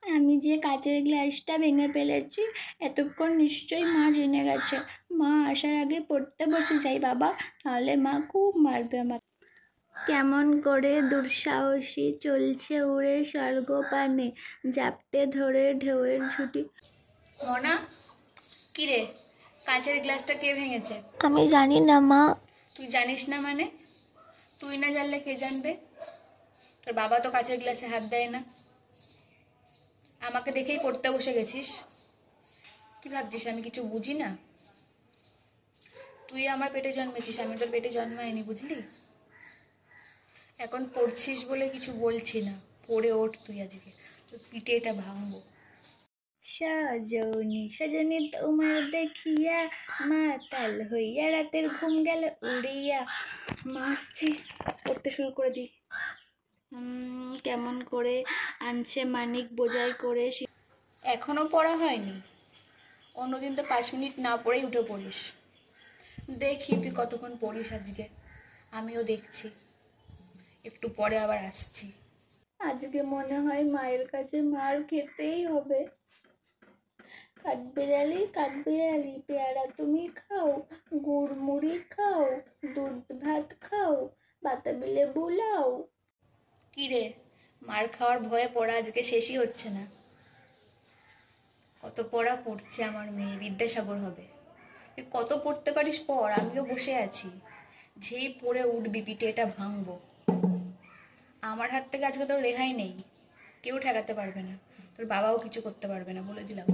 আমি যে কাচের গ্লাসটা ভেঙে ফেলেছি এতক্ষণ নিশ্চয়ই মা জেনে গেছে। মা আসার আগে পড়তে বসে যাই বাবা, নাহলে মা খুব মারবে আমাকে। কেমন করে দুঃসাহসী চলছে উড়ে স্বর্গপানে, জাপটে ধরে ঢেউয়ের ঝুঁটি। মনা, কি রে, কাঁচের গ্লাসটা কে ভেঙেছে? আমি জানি না মা। তুই জানিস না মানে? তুই না জানলে কে জানবে? তোর বাবা তো কাঁচের গ্লাসে হাত দেয় না। আমাকে দেখেই পড়তে বসে গেছিস। কি ভাবছিস আমি কিছু বুঝি না? তুই আমার পেটে জন্মেছিস, আমি তোর পেটে জন্মাইনি, বুঝলি? এখন পড়ছিস বলে কিছু বলছি না, পড়ে ওঠ তুই, আজকে তোর পিঠে এটা ভাঙবো। সজনী সজনী তোমার দেখিয়া মাতাল হইয়া রাতের ঘুম গেল উড়িয়া। মাসছি, পড়তে শুরু করে দিই। কেমন করে আনছে মানিক বোঝাই করে। এখনো পড়া হয়নি? অন্যদিন তো 5 মিনিট না পড়েই উঠে পড়িস। দেখি তুই কতক্ষণ পড়িস আজকে, আমিও দেখছি। একটু পরে আবার আসছি। আজকে মনে হয় মায়ের কাছে মার খেতেই হবে। কাঠবিড়ালি কাঠবিড়ালি পেয়ারা তুমি খাও, গুড় মুড়ি খাও, দুধ ভাত খাও, বাতাবি লেবু লাও। কি রে, মার খাওয়ার ভয়ে পড়া আজকে শেষই হচ্ছে না। কত পড়া পড়ছে আমার মেয়ে, বিদ্যাসাগর হবে। তুই কত পড়তে পারিস পড়, আমিও বসে আছি। যেই পড়ে উঠবি পিঠে এটা ভাঙবো। আমার হাত থেকে আজকে তোর রেহাই নেই, কেউ ঠেকাতে পারবে না, তোর বাবাও কিছু করতে পারবে না, বলে দিলাম।